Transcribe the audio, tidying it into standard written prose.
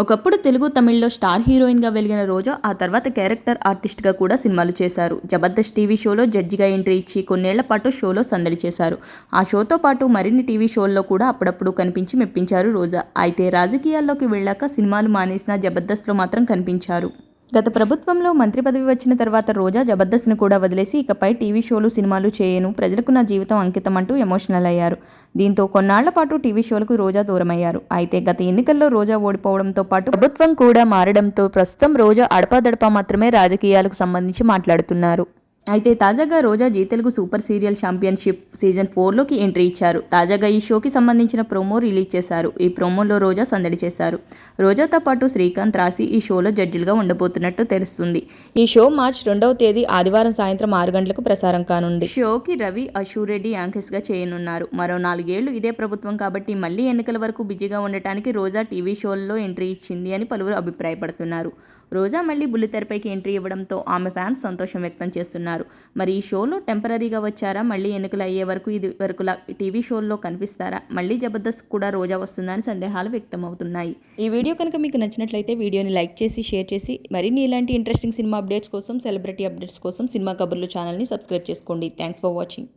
ఒకప్పుడు తెలుగు, తమిళ్లో స్టార్ హీరోయిన్గా వెలిగిన రోజా ఆ తర్వాత క్యారెక్టర్ ఆర్టిస్ట్గా కూడా సినిమాలు చేశారు. జబర్దస్త్ టీవీ షోలో జడ్జిగా ఎంట్రీ ఇచ్చి కొన్నేళ్ల పాటు షోలో సందడి చేశారు. ఆ షోతో పాటు మరిన్ని టీవీ షోల్లో కూడా అప్పుడప్పుడు కనిపించి మెప్పించారు రోజా. అయితే రాజకీయాల్లోకి వెళ్ళాక సినిమాలు మానేసిన జబర్దస్త్లో మాత్రం కనిపించారు. గత ప్రభుత్వంలో మంత్రి పదవి వచ్చిన తర్వాత రోజా జబర్దస్త్ను కూడా వదిలేసి ఇకపై టీవీ షోలు, సినిమాలు చేయను, ప్రజలకు నా జీవితం అంకితం అంటూ ఎమోషనల్ అయ్యారు. దీంతో కొన్నాళ్ల పాటు టీవీ షోలకు రోజా దూరమయ్యారు. అయితే గత ఎన్నికల్లో రోజా ఓడిపోవడంతో పాటు ప్రభుత్వం కూడా మారడంతో ప్రస్తుతం రోజా అడపాదడపా మాత్రమే రాజకీయాలకు సంబంధించి మాట్లాడుతున్నారు. అయితే తాజాగా Roja Zee Telugu super serial championship season 4లోకి ఎంట్రీ ఇచ్చారు. తాజాగా ఈ షోకి సంబంధించిన ప్రోమో రిలీజ్ చేశారు. ఈ ప్రోమోలో రోజా సందడి చేశారు. రోజాతో పాటు శ్రీకాంత్, రాశి ఈ షోలో జడ్జిలుగా ఉండబోతున్నట్టు తెలుస్తుంది. ఈ షో మార్చి 2వ తేదీ ఆదివారం సాయంత్రం 6 గంటలకు ప్రసారం కానుంది. షోకి రవి, అశూరెడ్డి యాంకర్స్గా చేయనున్నారు. మరో 4 ఏళ్లు ఇదే ప్రభుత్వం కాబట్టి మళ్లీ ఎన్నికల వరకు బిజీగా ఉండటానికి రోజా టీవీ షోల్లో ఎంట్రీ ఇచ్చింది అని పలువురు అభిప్రాయపడుతున్నారు. రోజా మళ్లీ బుల్లితెరపైకి ఎంట్రీ ఇవ్వడంతో ఆమె ఫ్యాన్స్ సంతోషం వ్యక్తం చేస్తున్నారు. మరి ఈ షోలో టెంపరరీగా వచ్చారా, మళ్లీ ఎన్నికలు అయ్యే వరకు ఇది వరకులా టీవీ షోల్లో కనిపిస్తారా, మళ్లీ జబర్దస్త్ కూడా రోజా వస్తుందా అని సందేహాలు వ్యక్తమవుతున్నాయి. ఈ వీడియో కనుక మీకు నచ్చినట్లయితే వీడియోని లైక్ చేసి, షేర్ చేసి మరిన్ని ఇలాంటి ఇంట్రెస్టింగ్ సినిమా అప్డేట్స్ కోసం, సెలబ్రిటీ అప్డేట్స్ కోసం సినిమా కబుర్లు ఛానల్ని సబ్స్క్రైబ్ చేసుకోండి. Thanks for watching.